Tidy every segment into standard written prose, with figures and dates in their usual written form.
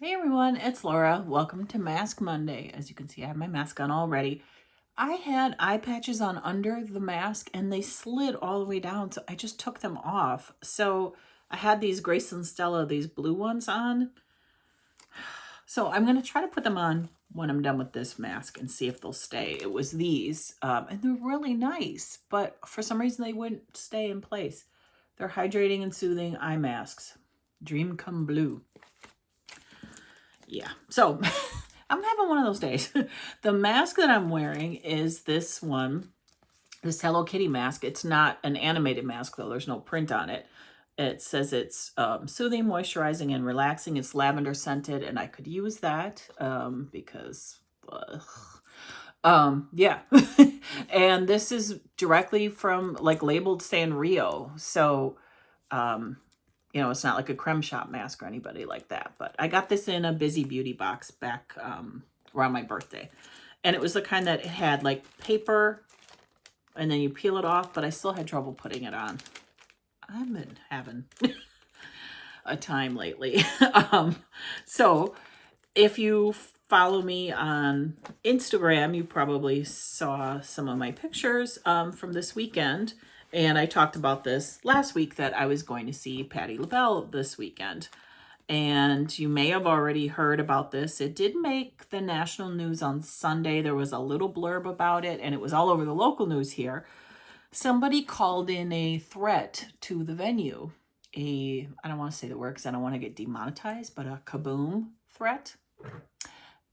Hey everyone, it's Laura. Welcome to Mask Monday. As you can see, I have my mask on already. I had eye patches on under the mask and they slid all the way down, so I just took them off. So I had these Grace and Stella, these blue ones on. So I'm going to try to put them on when I'm done with this mask and see if they'll stay. It was these, and they're really nice, but for some reason they wouldn't stay in place. They're hydrating and soothing eye masks. Dream come blue. Yeah, so I'm having one of those days. The mask that I'm wearing is this one, this Hello Kitty mask. It's not an animated mask, though. There's no print on it. It says it's soothing, moisturizing, and relaxing. It's lavender scented, and I could use that because, yeah. And this is directly from, like, labeled Sanrio. So, it's not like a creme shop mask or anybody like that. But I got this in a Busy Beauty box back around my birthday. And it was the kind that it had like paper and then you peel it off, but I still had trouble putting it on. I've been having a time lately. So if you follow me on Instagram, you probably saw some of my pictures from this weekend. And I talked about this last week that I was going to see Patti LaBelle this weekend. And you may have already heard about this. It did make the national news on Sunday. There was a little blurb about it, and it was all over the local news here. Somebody called in a threat to the venue. I don't want to say the word because I don't want to get demonetized, but a kaboom threat.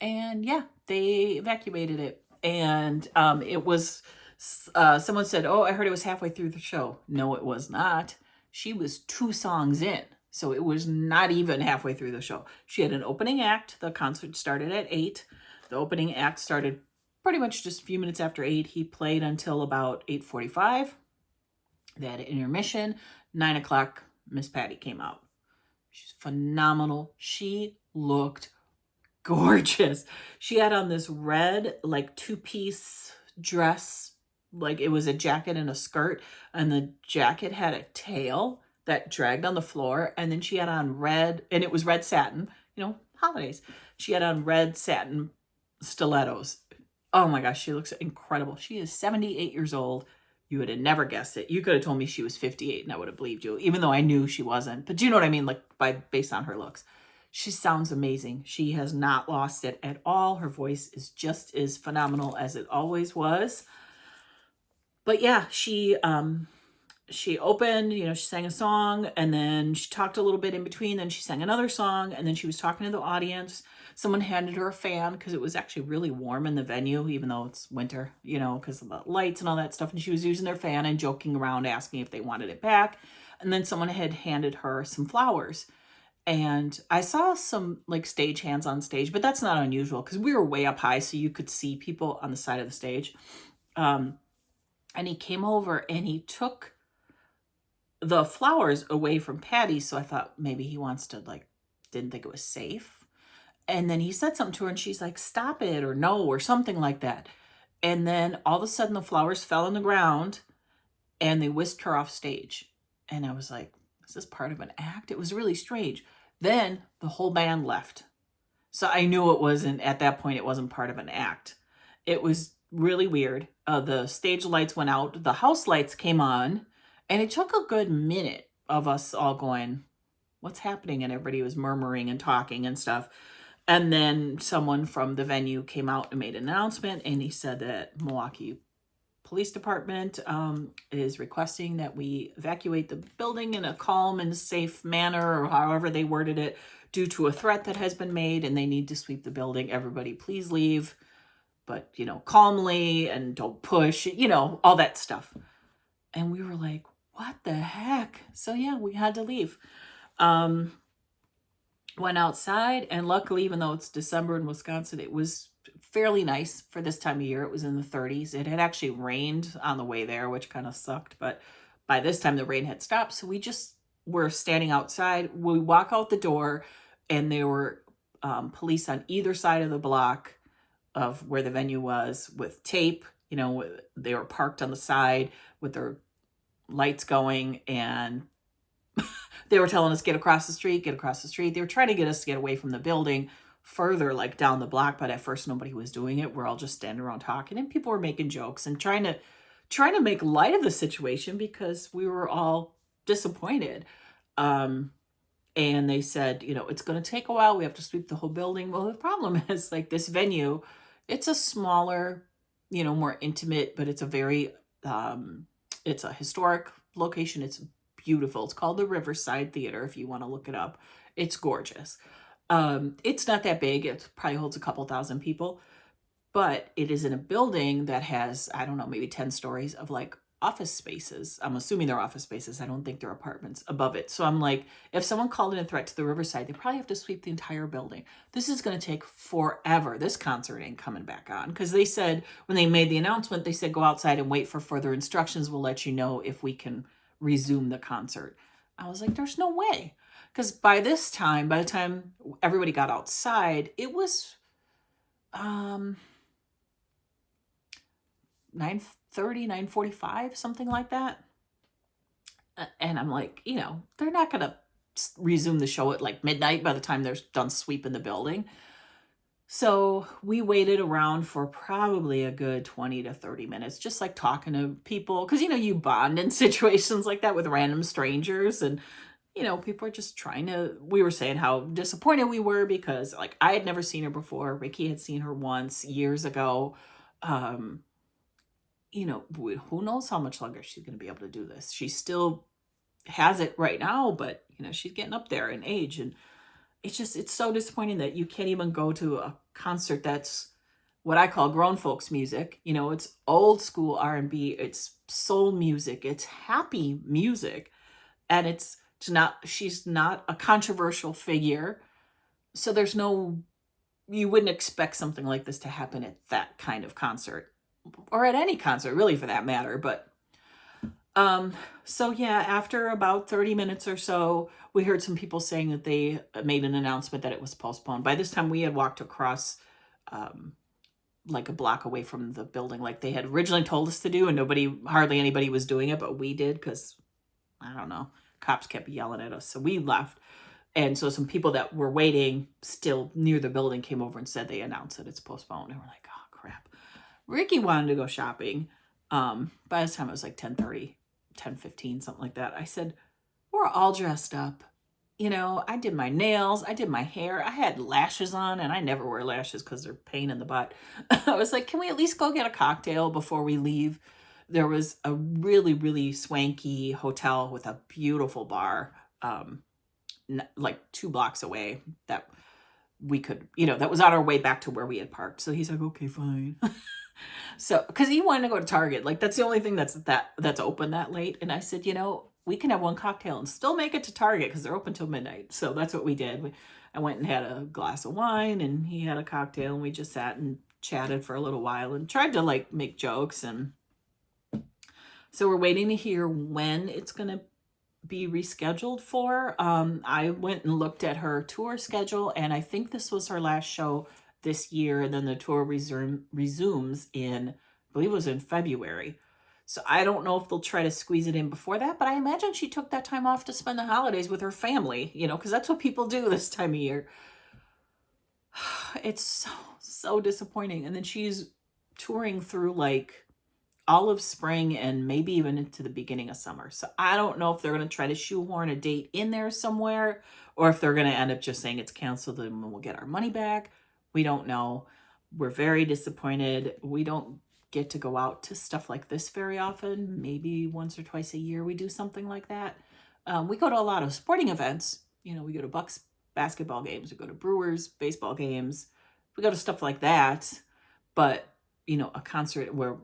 And yeah, they evacuated it. And it was... someone said, oh, I heard it was halfway through the show. No, it was not. She was 2 songs in. So it was not even halfway through the show. She had an opening act. The concert started at 8. The opening act started pretty much just a few minutes after 8. He played until about 8:45. They had an intermission. 9 o'clock, Miss Patti came out. She's phenomenal. She looked gorgeous. She had on this red, like, 2-piece dress. Like, it was a jacket and a skirt, and the jacket had a tail that dragged on the floor, and then she had on red, and it was red satin, holidays. She had on red satin stilettos. Oh my gosh, she looks incredible. She is 78 years old. You would have never guessed it. You could have told me she was 58 and I would have believed you, even though I knew she wasn't. But you know what I mean? Like, based on her looks. She sounds amazing. She has not lost it at all. Her voice is just as phenomenal as it always was. But yeah, she opened, she sang a song, and then she talked a little bit in between, then she sang another song, and then she was talking to the audience. Someone handed her a fan because it was actually really warm in the venue, even though it's winter, because of the lights and all that stuff. And she was using their fan and joking around, asking if they wanted it back. And then someone had handed her some flowers. And I saw some like stage hands on stage, but that's not unusual because we were way up high, so you could see people on the side of the stage. And he came over and he took the flowers away from Patti. So I thought maybe he wants to, didn't think it was safe. And then he said something to her and she's like, stop it, or no, or something like that. And then all of a sudden the flowers fell on the ground and they whisked her off stage. And I was like, is this part of an act? It was really strange. Then the whole band left. So I knew it wasn't, at that point, it wasn't part of an act. It was really weird. The stage lights went out. The house lights came on. And it took a good minute of us all going, what's happening? And everybody was murmuring and talking and stuff. And then someone from the venue came out and made an announcement. And he said that Milwaukee Police Department is requesting that we evacuate the building in a calm and safe manner, or however they worded it, due to a threat that has been made, and they need to sweep the building. Everybody please leave, but, calmly, and don't push, all that stuff. And we were like, what the heck? So yeah, we had to leave. Went outside, and luckily, even though it's December in Wisconsin, it was fairly nice for this time of year. It was in the 30s. It had actually rained on the way there, which kind of sucked, but by this time the rain had stopped. So we just were standing outside. We walk out the door, and there were police on either side of the block of where the venue was with tape. They were parked on the side with their lights going, and They were telling us, get across the street, get across the street. They were trying to get us to get away from the building further, like down the block. But at first nobody was doing it. We're all just standing around talking, and people were making jokes and trying to make light of the situation because we were all disappointed. Um, and they said, it's going to take a while. We have to sweep the whole building. Well, the problem is, like, this venue, it's a smaller, more intimate, but it's a historic location. It's beautiful. It's called the Riverside Theater, if you want to look it up. It's gorgeous. It's not that big. It probably holds a couple thousand people, but it is in a building that has, I don't know, maybe 10 stories of like office spaces. I'm assuming they're office spaces. I don't think they're apartments above it. So I'm like, if someone called in a threat to the Riverside, they probably have to sweep the entire building. This is going to take forever. This concert ain't coming back on. Because they said, when they made the announcement, they said, go outside and wait for further instructions. We'll let you know if we can resume the concert. I was like, there's no way. Because by the time everybody got outside, it was 9:30, 9:45, something like that. And I'm like, they're not going to resume the show at like midnight by the time they're done sweeping the building. So we waited around for probably a good 20 to 30 minutes, just like talking to people. Because, you bond in situations like that with random strangers. And, people are just we were saying how disappointed we were because, like, I had never seen her before. Ricky had seen her once years ago. Who knows how much longer she's going to be able to do this. She still has it right now, but, she's getting up there in age. And it's so disappointing that you can't even go to a concert that's what I call grown folks music. It's old school R&B, it's soul music, it's happy music. And she's not a controversial figure. So you wouldn't expect something like this to happen at that kind of concert. Or at any concert, really, for that matter. But so yeah, after about 30 minutes or so, we heard some people saying that they made an announcement that it was postponed. By this time, we had walked across like a block away from the building, like they had originally told us to do, and hardly anybody was doing it, but we did because, I don't know, cops kept yelling at us. So we left. And so some people that were waiting still near the building came over and said they announced that it's postponed. And we're like, oh, crap. Ricky wanted to go shopping. By this time it was like 10:30, 10:15, something like that. I said, we're all dressed up. I did my nails, I did my hair, I had lashes on, and I never wear lashes because they're pain in the butt. I was like, can we at least go get a cocktail before we leave? There was a really, really swanky hotel with a beautiful bar, like 2 blocks away that we could, that was on our way back to where we had parked. So he's like, okay, fine. So, because he wanted to go to Target, like that's the only thing that's open that late. And I said, we can have one cocktail and still make it to Target because they're open till midnight. So that's what we did. I went and had a glass of wine, and he had a cocktail, and we just sat and chatted for a little while and tried to like make jokes. And so we're waiting to hear when it's going to be rescheduled for. I went and looked at her tour schedule, and I think this was her last show this year, and then the tour resumes in, I believe it was in February. So I don't know if they'll try to squeeze it in before that, but I imagine she took that time off to spend the holidays with her family, because that's what people do this time of year. It's so, so disappointing. And then she's touring through like all of spring and maybe even into the beginning of summer. So I don't know if they're going to try to shoehorn a date in there somewhere, or if they're going to end up just saying it's canceled and we'll get our money back. We don't know. We're very disappointed. We don't get to go out to stuff like this very often. Maybe once or twice a year we do something like that. We go to a lot of sporting events. We go to Bucks basketball games. We go to Brewers baseball games. We go to stuff like that. But, a concert where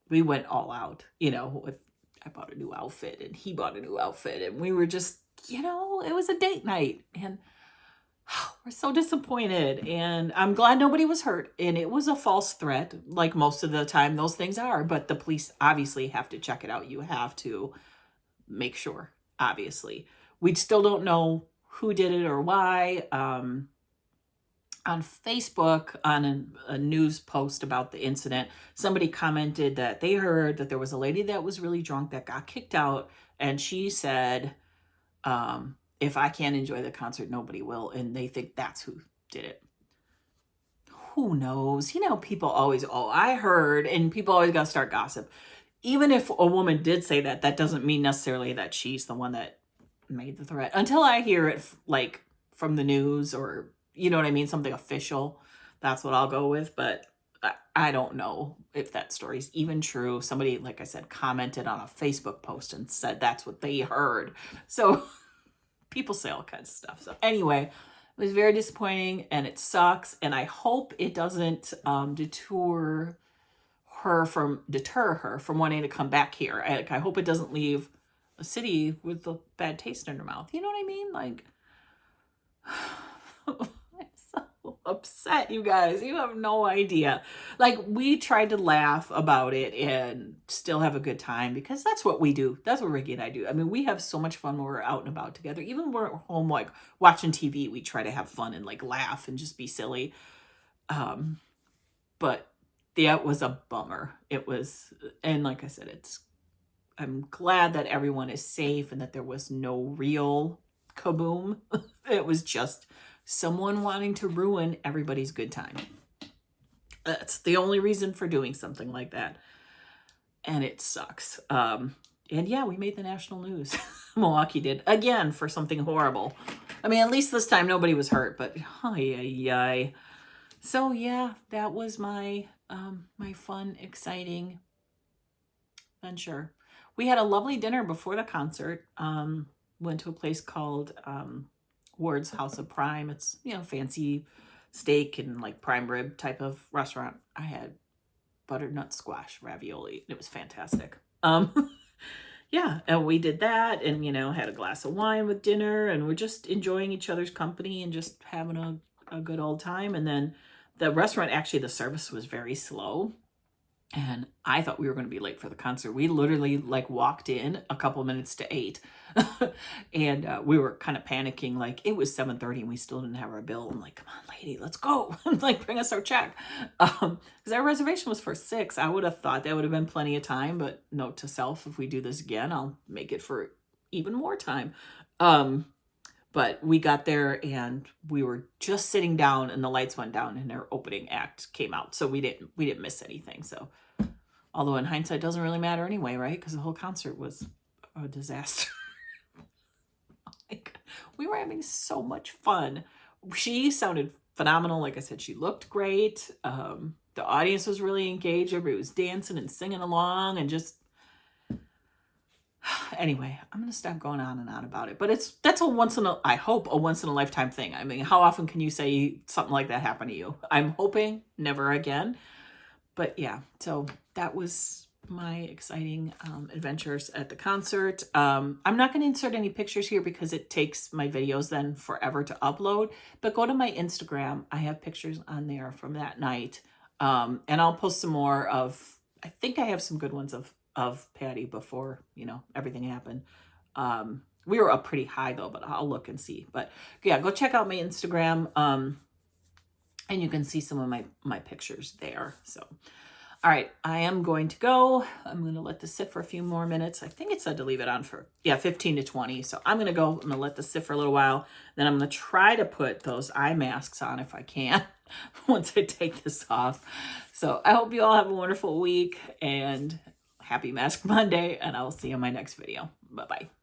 we went all out, I bought a new outfit and he bought a new outfit. And we were just, it was a date night. And we're so disappointed, and I'm glad nobody was hurt. And it was a false threat, like most of the time those things are, but the police obviously have to check it out. You have to make sure, obviously. We still don't know who did it or why. On Facebook, on a news post about the incident, somebody commented that they heard that there was a lady that was really drunk that got kicked out, and she said, If I can't enjoy the concert, nobody will. And they think that's who did it. Who knows? You know, people always, oh, I heard, and people always got to start gossip. Even if a woman did say that, that doesn't mean necessarily that she's the one that made the threat. Until I hear it like from the news or, you know what I mean, something official, that's what I'll go with. But I don't know if that story's even true. Somebody, like I said, commented on a Facebook post and said that's what they heard. So people say all kinds of stuff. So anyway, it was very disappointing and it sucks. And I hope it doesn't deter her from wanting to come back here. I hope it doesn't leave a city with a bad taste in her mouth. You know what I mean? Like, I'm so upset, you guys. You have no idea. Like, we tried to laugh about it and still have a good time because that's what we do. That's what Ricky and I do. I mean, we have so much fun when we're out and about together. Even when we're at home, like watching TV, we try to have fun and like laugh and just be silly. But yeah, it was a bummer. It was, and like I said, I'm glad that everyone is safe and that there was no real kaboom. It was just someone wanting to ruin everybody's good time. That's the only reason for doing something like that. And it sucks. And yeah, we made the national news. Milwaukee did, again, for something horrible. I mean, at least this time nobody was hurt, but so yeah, that was my my fun, exciting venture. We had a lovely dinner before the concert. Went to a place called Ward's House of Prime. It's, you know, fancy steak and like prime rib type of restaurant. I had butternut squash ravioli. It was fantastic. Yeah, and we did that and, you know, had a glass of wine with dinner and we're just enjoying each other's company and just having a good old time. And then the restaurant, actually, the service was very slow. And I thought we were going to be late for the concert. We literally like walked in a couple minutes to 8. And we were kind of panicking. Like it was 7:30 and we still didn't have our bill. I'm like, come on, lady, let's go. Like bring us our check. Because our reservation was for 6. I would have thought that would have been plenty of time. But note to self, if we do this again, I'll make it for even more time. But we got there and we were just sitting down and the lights went down and their opening act came out. So we didn't miss anything. So although in hindsight, it doesn't really matter anyway, right? Because the whole concert was a disaster. Like, we were having so much fun. She sounded phenomenal. Like I said, she looked great. The audience was really engaged. Everybody was dancing and singing along and just... Anyway, I'm going to stop going on and on about it. But that's I hope a once in a lifetime thing. I mean, how often can you say something like that happen to you? I'm hoping never again. But yeah, so that was my exciting adventures at the concert. I'm not going to insert any pictures here because it takes my videos then forever to upload. But go to my Instagram. I have pictures on there from that night. And I'll post some more of, I think I have some good ones of Patti before, you know, everything happened. We were up pretty high though, but I'll look and see. But yeah, go check out my Instagram. And you can see some of my pictures there. So, all right, I am going to go. I'm going to let this sit for a few more minutes. I think it said to leave it on for, 15 to 20. So I'm going to go. I'm going to let this sit for a little while. Then I'm going to try to put those eye masks on if I can once I take this off. So I hope you all have a wonderful week and happy Mask Monday, and I'll see you in my next video. Bye-bye.